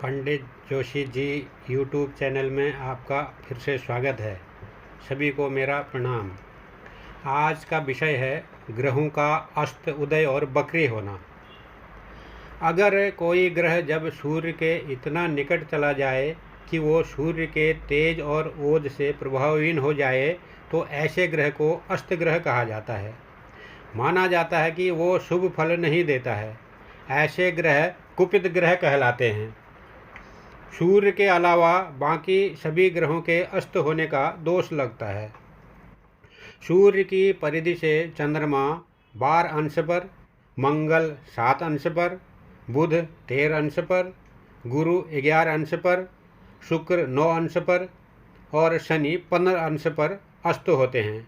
पंडित Joshi ji YouTube channel में आपका फिर से स्वागत है। सभी को मेरा प्रणाम। आज का विषय है ग्रहों का अस्त उदय और वक्री होना। अगर कोई ग्रह जब सूर्य के इतना निकट चला जाए कि वो सूर्य के तेज और ओज से प्रभावहीन हो जाए तो ऐसे ग्रह को अस्त ग्रह कहा जाता है। माना जाता है कि वो शुभ फल नहीं देता है। ऐसे ग्रह कुपित ग्रह कहलाते हैं। सूर्य के अलावा बाकी सभी ग्रहों के अस्त होने का दोष लगता है। सूर्य की परिधि से चंद्रमा 12 अंश पर, मंगल 7 अंश पर, बुध 13 अंश पर, गुरु 11 अंश पर, शुक्र 9 अंश पर और शनि 15 अंश पर अस्त होते हैं।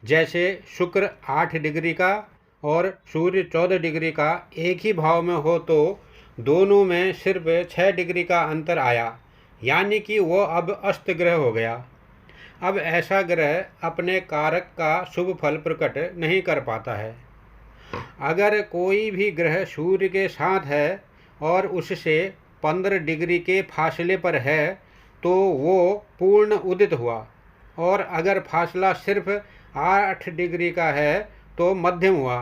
जैसे शुक्र 8 डिग्री का और सूर्य 14 डिग्री का एक ही भाव में हो तो दोनों में सिर्फ 6 डिग्री का अंतर आया, यानी कि वो अब अस्त ग्रह हो गया। अब ऐसा ग्रह अपने कारक का शुभ फल प्रकट नहीं कर पाता है। अगर कोई भी ग्रह सूर्य के साथ है और उससे 15 डिग्री के फासले पर है तो वो पूर्ण उदित हुआ, और अगर फासला सिर्फ 8 डिग्री का है तो मध्यम हुआ,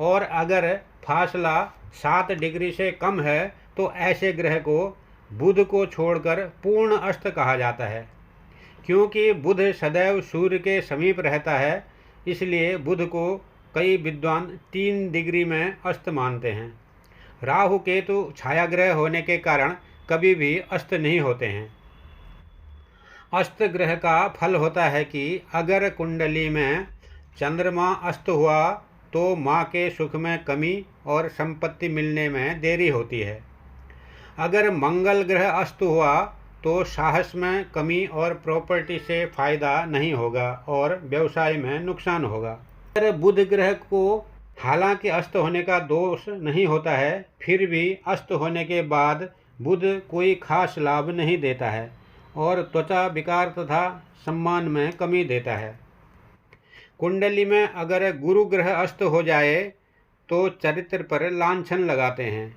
और अगर फासला 7 डिग्री से कम है तो ऐसे ग्रह को बुध को छोड़कर पूर्ण अस्त कहा जाता है। क्योंकि बुध सदैव सूर्य के समीप रहता है, इसलिए बुध को कई विद्वान 3 डिग्री में अस्त मानते हैं। राहु केतु छाया ग्रह होने के कारण कभी भी अस्त नहीं होते हैं। अस्त ग्रह का फल होता है कि अगर कुंडली में चंद्रमा अस्त हुआ तो माँ के सुख में कमी और संपत्ति मिलने में देरी होती है। अगर मंगल ग्रह अस्त हुआ तो साहस में कमी और प्रॉपर्टी से फायदा नहीं होगा और व्यवसाय में नुकसान होगा। अगर बुध ग्रह को हालांकि अस्त होने का दोष नहीं होता है, फिर भी अस्त होने के बाद बुध कोई खास लाभ नहीं देता है और त्वचा विकार तथा सम्मान में कमी देता है। कुंडली में अगर गुरु ग्रह अस्त हो जाए तो चरित्र पर लांछन लगाते हैं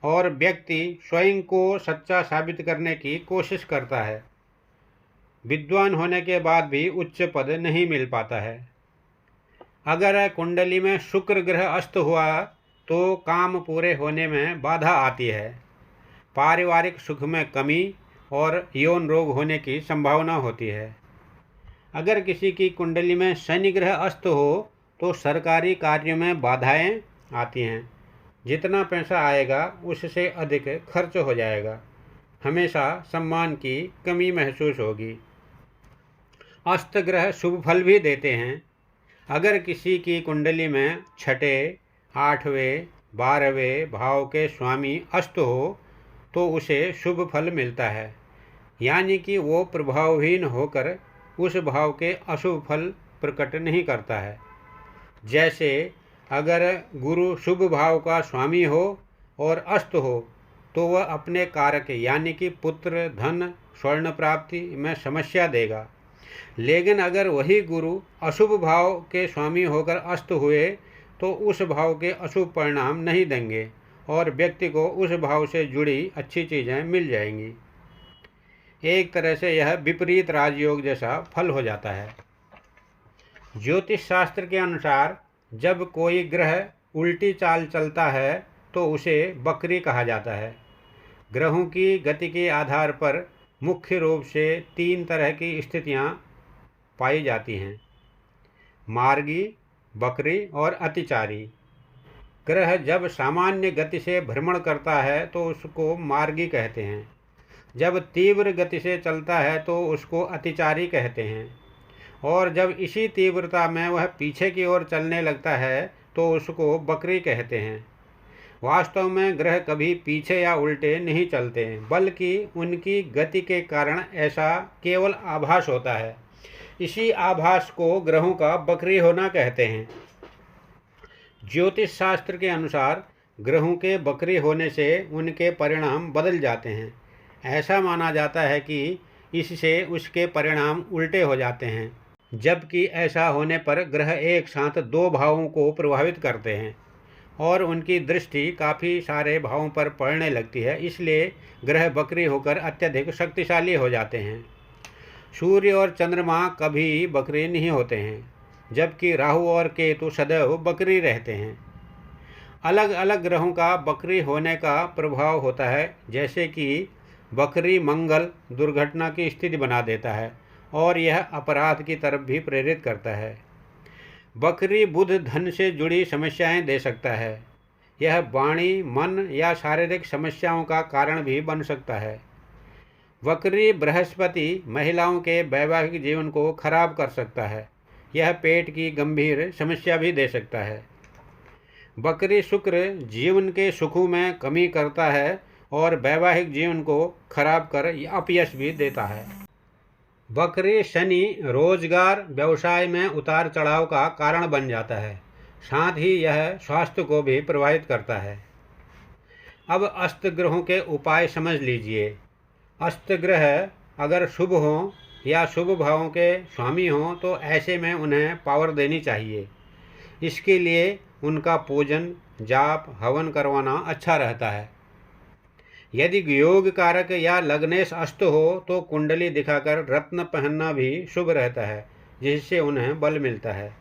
और व्यक्ति स्वयं को सच्चा साबित करने की कोशिश करता है। विद्वान होने के बाद भी उच्च पद नहीं मिल पाता है। अगर कुंडली में शुक्र ग्रह अस्त हुआ तो काम पूरे होने में बाधा आती है, पारिवारिक सुख में कमी और यौन रोग होने की संभावना होती है। अगर किसी की कुंडली में शनि ग्रह अस्त हो तो सरकारी कार्यों में बाधाएं आती हैं। जितना पैसा आएगा उससे अधिक खर्च हो जाएगा। हमेशा सम्मान की कमी महसूस होगी। अस्त ग्रह शुभ फल भी देते हैं। अगर किसी की कुंडली में छठे, 8वें, 12वें भाव के स्वामी अस्त हो तो उसे शुभ फल मिलता है, यानी कि वो प्रभावहीन होकर उस भाव के अशुभ फल प्रकट नहीं करता है। जैसे अगर गुरु शुभ भाव का स्वामी हो और अस्त हो तो वह अपने कारक यानी कि पुत्र, धन, स्वर्ण प्राप्ति में समस्या देगा। लेकिन अगर वही गुरु अशुभ भाव के स्वामी होकर अस्त हुए तो उस भाव के अशुभ परिणाम नहीं देंगे और व्यक्ति को उस भाव से जुड़ी अच्छी चीज़ें मिल जाएंगी। एक तरह से यह विपरीत राजयोग जैसा फल हो जाता है। ज्योतिष शास्त्र के अनुसार जब कोई ग्रह उल्टी चाल चलता है तो उसे वक्री कहा जाता है। ग्रहों की गति के आधार पर मुख्य रूप से 3 तरह की स्थितियां पाई जाती हैं: मार्गी, वक्री और अतिचारी। ग्रह जब सामान्य गति से भ्रमण करता है तो उसको मार्गी कहते हैं। जब तीव्र गति से चलता है तो उसको अतिचारी कहते हैं, और जब इसी तीव्रता में वह पीछे की ओर चलने लगता है तो उसको वक्री कहते हैं। वास्तव में ग्रह कभी पीछे या उल्टे नहीं चलते, बल्कि उनकी गति के कारण ऐसा केवल आभास होता है। इसी आभास को ग्रहों का वक्री होना कहते हैं। ज्योतिष शास्त्र के अनुसार ग्रहों के वक्री होने से उनके परिणाम बदल जाते हैं। ऐसा माना जाता है कि इससे उसके परिणाम उल्टे हो जाते हैं, जबकि ऐसा होने पर ग्रह एक साथ 2 भावों को प्रभावित करते हैं और उनकी दृष्टि काफ़ी सारे भावों पर पड़ने लगती है, इसलिए ग्रह बकरी होकर अत्यधिक शक्तिशाली हो जाते हैं। सूर्य और चंद्रमा कभी बकरी नहीं होते हैं, जबकि राहु और केतु सदैव बकरी रहते हैं। अलग अलग ग्रहों का बकरी होने का प्रभाव होता है, जैसे कि बकरी मंगल दुर्घटना की स्थिति बना देता है और यह अपराध की तरफ भी प्रेरित करता है। बकरी बुध धन से जुड़ी समस्याएं दे सकता है। यह वाणी, मन या शारीरिक समस्याओं का कारण भी बन सकता है। बकरी बृहस्पति महिलाओं के वैवाहिक जीवन को खराब कर सकता है। यह पेट की गंभीर समस्या भी दे सकता है। बकरी शुक्र जीवन के सुखों में कमी करता है और वैवाहिक जीवन को खराब कर अपयश भी देता है। बकरी शनि रोजगार व्यवसाय में उतार चढ़ाव का कारण बन जाता है, साथ ही यह स्वास्थ्य को भी प्रभावित करता है। अब अस्त ग्रहों के उपाय समझ लीजिए। अस्त ग्रह अगर शुभ हों या शुभ भावों के स्वामी हों तो ऐसे में उन्हें पावर देनी चाहिए। इसके लिए उनका पूजन, जाप, हवन करवाना अच्छा रहता है। यदि योग कारक या लग्नेश अस्त हो तो कुंडली दिखाकर रत्न पहनना भी शुभ रहता है, जिससे उन्हें बल मिलता है।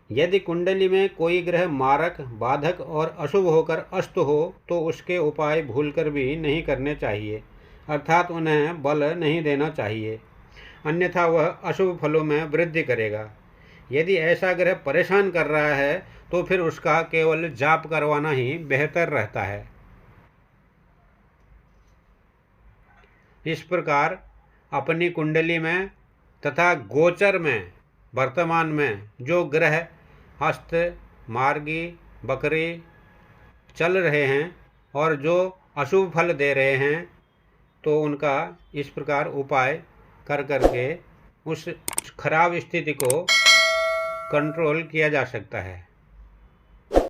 यदि कुंडली में कोई ग्रह मारक, बाधक और अशुभ होकर अस्त हो तो उसके उपाय भूलकर भी नहीं करने चाहिए, अर्थात उन्हें बल नहीं देना चाहिए, अन्यथा वह अशुभ फलों में वृद्धि करेगा। यदि ऐसा ग्रह परेशान कर रहा है तो फिर उसका केवल जाप करवाना ही बेहतर रहता है। इस प्रकार अपनी कुंडली में तथा गोचर में वर्तमान में जो ग्रह हस्त, मार्गी, बकरी चल रहे हैं और जो अशुभ फल दे रहे हैं, तो उनका इस प्रकार उपाय कर करके उस खराब स्थिति को कंट्रोल किया जा सकता है।